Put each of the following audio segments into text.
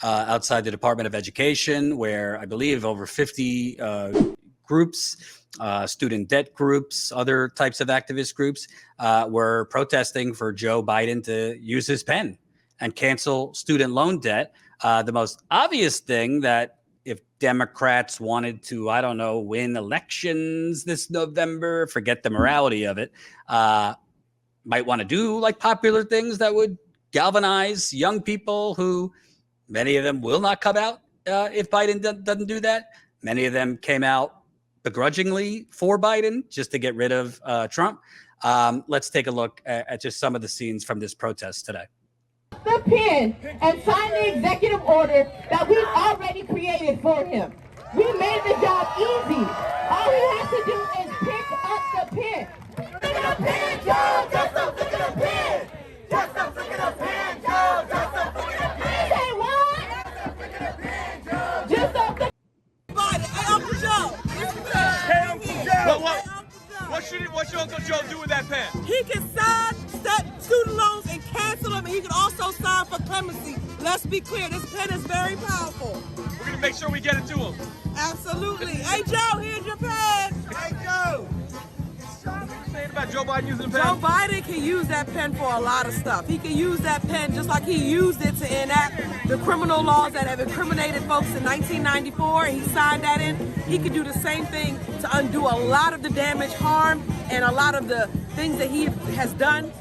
outside the Department of Education, where I believe over 50 groups, student debt groups, other types of activist groups were protesting for Joe Biden to use his pen and cancel student loan debt. The most obvious thing that if Democrats wanted to, I don't know, win elections this November, forget the morality of it, might want to do like popular things that would galvanize young people who many of them will not come out if Biden doesn't do that. Many of them came out begrudgingly for Biden just to get rid of Trump. Let's take a look at just some of the scenes from this protest today. The pen and sign the executive order that we've already created for him. We made the job easy. All he has to do is pick up the pen. Look at the pen, Joe! Just a look at the pen! Just a look at the pen, Joe! Just a look at the pen! Say what? Just a look at the pen, Joe! Just a look. Hey, Uncle Joe! Hey, Uncle Joe! What should Uncle Joe do with that pen? He can sign student loans and cancel them, and he can also sign for clemency. Let's be clear, this pen is very powerful. We're going to make sure we get it to him. Absolutely. Hey, Joe, here's your pen. Hey, Joe! What are you saying about Joe Biden using the pen? Joe Biden can use that pen for a lot of stuff. He can use that pen just like he used it to enact the criminal laws that have incriminated folks in 1994, and he signed that in. He could do the same thing to undo a lot of the damage, harm, and a lot of the things that he has done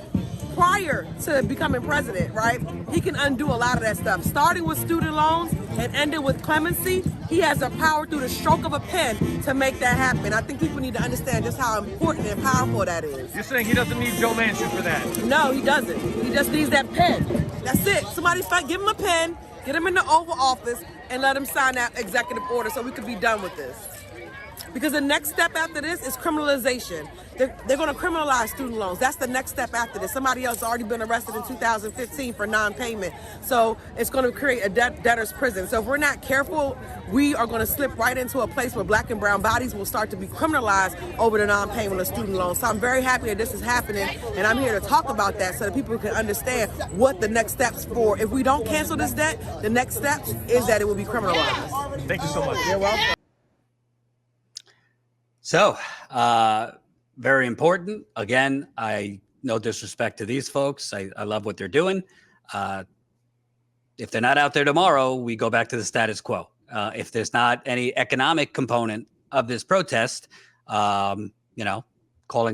prior to becoming president, right? He can undo a lot of that stuff. Starting with student loans and ending with clemency, he has the power through the stroke of a pen to make that happen. I think people need to understand just how important and powerful that is. You're saying he doesn't need Joe Manchin for that? No, he doesn't. He just needs that pen. That's it. Somebody give him a pen, get him in the Oval Office, and let him sign that executive order so we could be done with this. Because the next step after this is criminalization. They're going to criminalize student loans. That's the next step after this. Somebody else already been arrested in 2015 for non-payment. So it's going to create a debtor's prison. So if we're not careful, we are going to slip right into a place where black and brown bodies will start to be criminalized over the non-payment of student loans. So I'm very happy that this is happening, and I'm here to talk about that so that people can understand what the next steps for. If we don't cancel this debt, the next steps is that it will be criminalized. Thank you so much. You're welcome. So, very important. Again, no disrespect to these folks. I love what they're doing. If they're not out there tomorrow, we go back to the status quo. If there's not any economic component of this protest, calling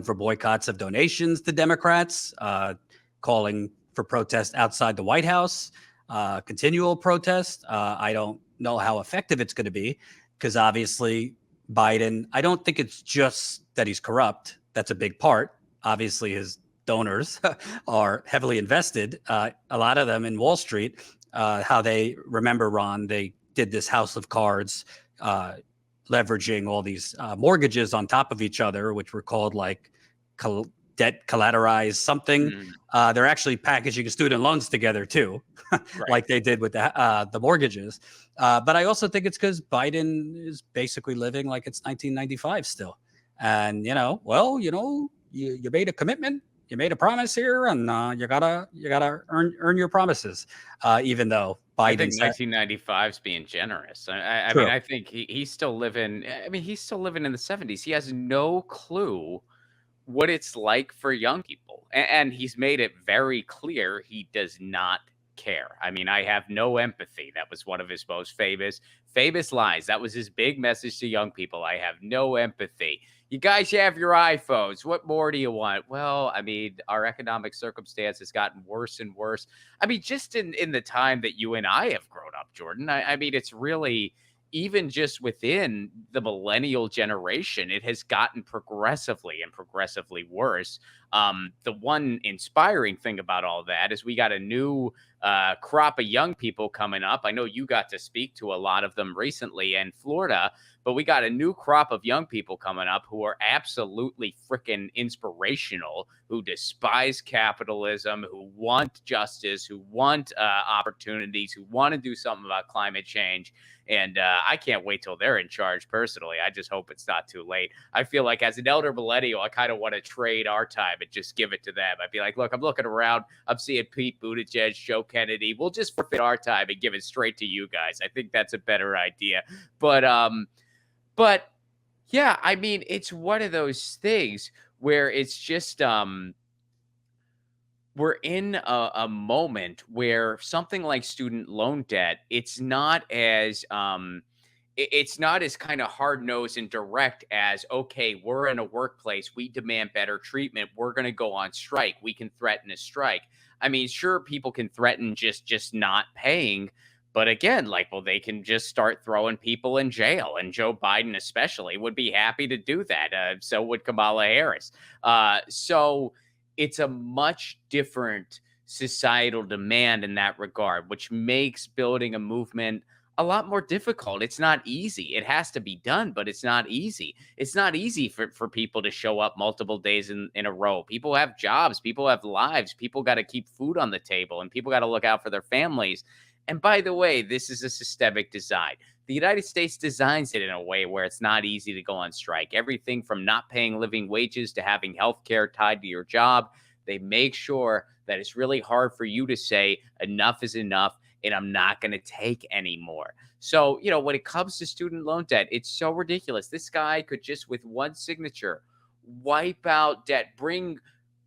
for boycotts of donations to Democrats, calling for protest outside the White House, continual protest. I don't know how effective it's going to be because obviously Biden, I don't think it's just that he's corrupt. That's a big part. Obviously, his donors are heavily invested, a lot of them in Wall Street. How they remember, Ron, they did this house of cards, leveraging all these mortgages on top of each other, which were called like debt collateralized something. They're actually packaging student loans together too, right, like they did with the mortgages. But I also think it's because Biden is basically living like it's 1995 still. And, you made a commitment, you made a promise here, and you gotta earn your promises, even though Biden. I think 1995 is being generous. I mean, I think he's still living. I mean, he's still living in the 70s. He has no clue what it's like for young people. And he's made it very clear he does not care. I mean, I have no empathy. That was one of his most famous lines. That was his big message to young people. I have no empathy. You guys have your iPhones. What more do you want? Well, I mean, our economic circumstance has gotten worse and worse. I mean, just in the time that you and I have grown up, Jordan, I mean, it's really, even just within the millennial generation, it has gotten progressively worse. The one inspiring thing about all that is we got a new crop of young people coming up. I know you got to speak to a lot of them recently in Florida, but we got a new crop of young people coming up who are absolutely freaking inspirational, who despise capitalism, who want justice, who want opportunities, who want to do something about climate change. And I can't wait till they're in charge personally. I just hope it's not too late. I feel like as an elder millennial, I kind of want to trade our time it. Just give it to them. I'd be like, look, I'm looking around. I'm seeing Pete Buttigieg, Joe Kennedy. We'll just forfeit our time and give it straight to you guys. I think that's a better idea. But yeah, I mean, it's one of those things where it's just we're in a moment where something like student loan debt, it's not as it's not as kind of hard-nosed and direct as, okay, we're in a workplace, we demand better treatment, we're going to go on strike, we can threaten a strike. I mean, sure, people can threaten just not paying, but again, like, well, they can just start throwing people in jail, and Joe Biden especially would be happy to do that. So would Kamala Harris. So it's a much different societal demand in that regard, which makes building a movement a lot more difficult. It's not easy. It has to be done, but it's not easy. It's not easy for people to show up multiple days in a row. People have jobs, people have lives, people got to keep food on the table, and people got to look out for their families. And by the way, this is a systemic design. The United States designs it in a way where it's not easy to go on strike. Everything from not paying living wages to having health care tied to your job. They make sure that it's really hard for you to say enough is enough and I'm not going to take any more. So, you know, when it comes to student loan debt, it's so ridiculous. This guy could just, with one signature, wipe out debt, bring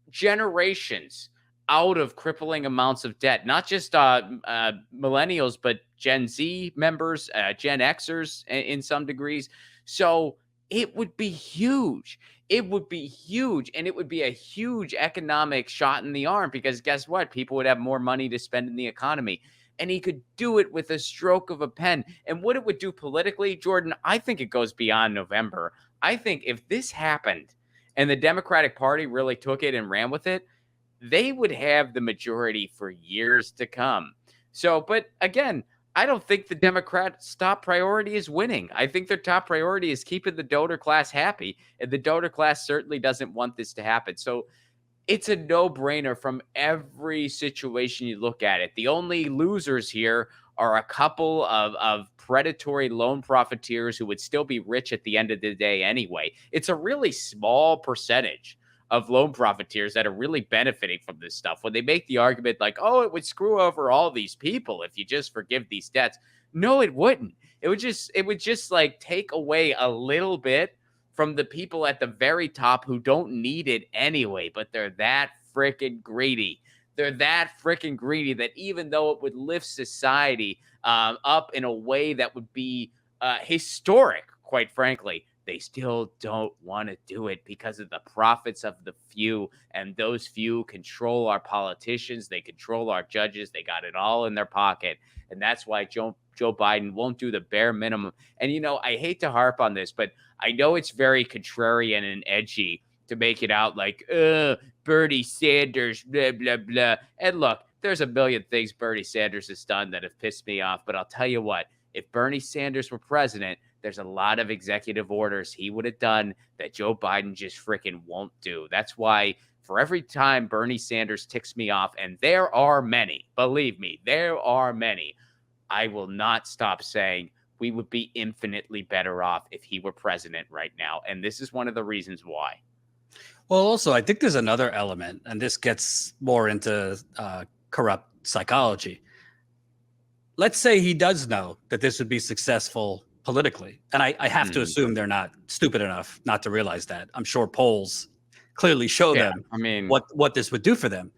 generations out of crippling amounts of debt, not just millennials, but Gen Z members, Gen Xers in some degrees. So it would be huge. It would be huge. And it would be a huge economic shot in the arm because guess what? People would have more money to spend in the economy. And he could do it with a stroke of a pen. And what it would do politically, Jordan, I think it goes beyond November. I think if this happened and the Democratic Party really took it and ran with it, they would have the majority for years to come. So, but again, I don't think the Democrats' top priority is winning. I think their top priority is keeping the donor class happy. And the donor class certainly doesn't want this to happen. So it's a no-brainer from every situation you look at it. The only losers here are a couple of predatory loan profiteers who would still be rich at the end of the day anyway. It's a really small percentage of loan profiteers that are really benefiting from this stuff. When they make the argument like, oh, it would screw over all these people if you just forgive these debts. No, it wouldn't. It would just like take away a little bit from the people at the very top who don't need it anyway, but they're that freaking greedy. They're that freaking greedy that even though it would lift society up in a way that would be historic, quite frankly, they still don't want to do it because of the profits of the few. And those few control our politicians. They control our judges. They got it all in their pocket. And that's why Joe Biden won't do the bare minimum. And, you know, I hate to harp on this, but I know it's very contrarian and edgy to make it out like, Bernie Sanders, blah, blah, blah. And look, there's a million things Bernie Sanders has done that have pissed me off. But I'll tell you what, if Bernie Sanders were president, there's a lot of executive orders he would have done that Joe Biden just freaking won't do. That's why for every time Bernie Sanders ticks me off, and there are many, believe me, there are many, I will not stop saying we would be infinitely better off if he were president right now. And this is one of the reasons why. Well, also, I think there's another element, and this gets more into corrupt psychology. Let's say he does know that this would be successful politically. And I have to assume they're not stupid enough not to realize that. I'm sure polls clearly show them what this would do for them.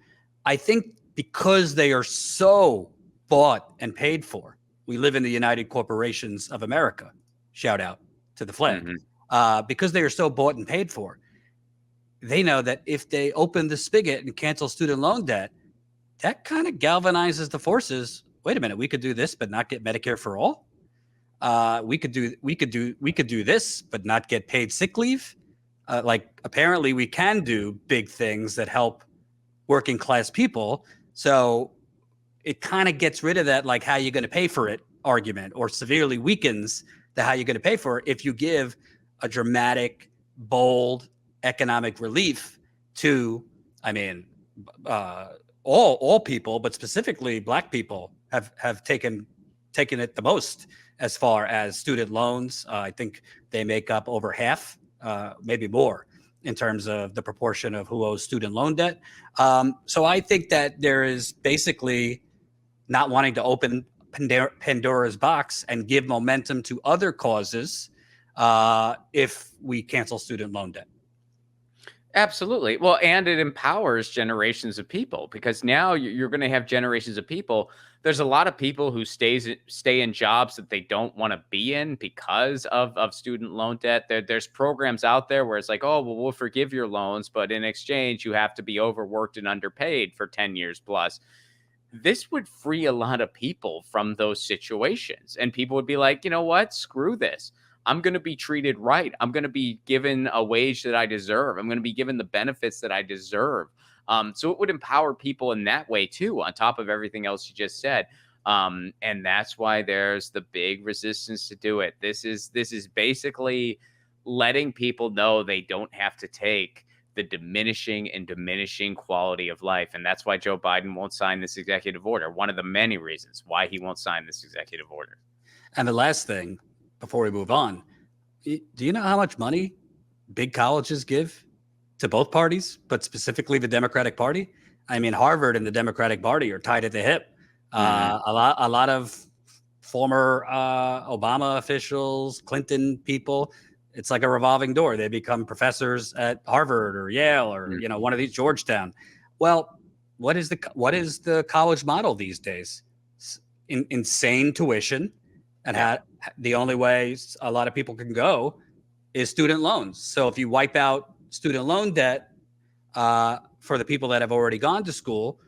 I think because they are so bought and paid for, we live in the United Corporations of America, shout out to the flag, because they are so bought and paid for, they know that if they open the spigot and cancel student loan debt, that kind of galvanizes the forces. Wait a minute, we could do this, but not get Medicare for all. We could do this, but not get paid sick leave. Like apparently we can do big things that help working class people. So it kind of gets rid of that, like how you're going to pay for it argument, or severely weakens the how you're going to pay for it if you give a dramatic, bold economic relief to, I mean, all people, but specifically Black people have taken it the most as far as student loans. I think they make up over half, maybe more, in terms of the proportion of who owes student loan debt. So I think that there is basically not wanting to open Pandora's box and give momentum to other causes if we cancel student loan debt. Absolutely. Well, and it empowers generations of people, because now you're going to have generations of people. There's a lot of people who stay in jobs that they don't want to be in because of student loan debt. There's programs out there where it's like, oh, well, we'll forgive your loans, but in exchange, you have to be overworked and underpaid for 10 years plus. This would free a lot of people from those situations. And people would be like, you know what? Screw this. I'm going to be treated right. I'm going to be given a wage that I deserve. I'm going to be given the benefits that I deserve. So it would empower people in that way too, on top of everything else you just said. And that's why there's the big resistance to do it. This is basically letting people know they don't have to take the diminishing quality of life. And that's why Joe Biden won't sign this executive order. One of the many reasons why he won't sign this executive order. And the last thing, before we move on, do you know how much money big colleges give to both parties, but specifically the Democratic Party? I mean, Harvard and the Democratic Party are tied at the hip. A lot of former Obama officials, Clinton people, it's like a revolving door. They become professors at Harvard or Yale or one of these, Georgetown. Well, what is the college model these days? Insane tuition, and the only way a lot of people can go is student loans. So if you wipe out student loan debt for the people that have already gone to school,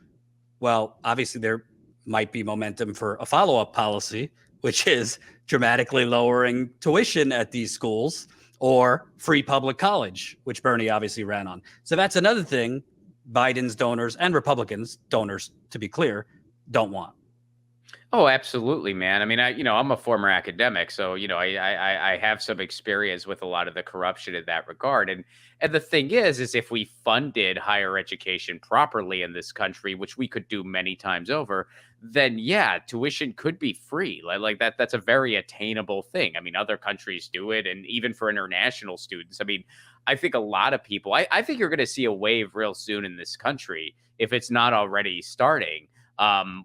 well, obviously there might be momentum for a follow-up policy, which is dramatically lowering tuition at these schools, or free public college, which Bernie obviously ran on. So that's another thing Biden's donors and Republicans' donors, to be clear, don't want. Oh, absolutely, man. I mean, I'm a former academic, so I have some experience with a lot of the corruption in that regard. And the thing is if we funded higher education properly in this country, which we could do many times over, then yeah, tuition could be free. Like that. That's a very attainable thing. I mean, other countries do it, and even for international students. I mean, I think a lot of people. I think you're going to see a wave real soon in this country, if it's not already starting,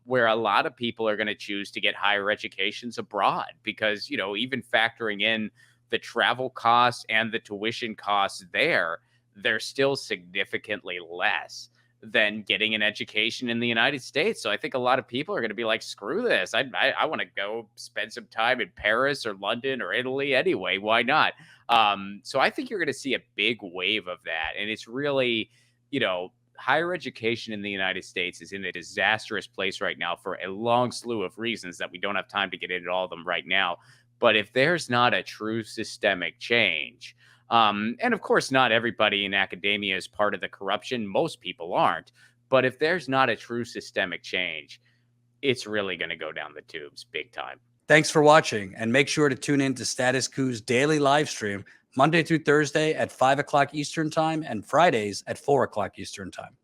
where a lot of people are going to choose to get higher educations abroad, because, even factoring in the travel costs and the tuition costs they're still significantly less than getting an education in the United States. So I think a lot of people are going to be like, screw this. I want to go spend some time in Paris or London or Italy anyway. Why not? So I think you're going to see a big wave of that. And it's really, higher education in the United States is in a disastrous place right now for a long slew of reasons that we don't have time to get into all of them right now. But if there's not a true systemic change, and of course, not everybody in academia is part of the corruption. Most people aren't. But if there's not a true systemic change, it's really going to go down the tubes big time. Thanks for watching, and make sure to tune in to Status Coup's daily live stream Monday through Thursday at 5 o'clock Eastern Time and Fridays at 4 o'clock Eastern Time.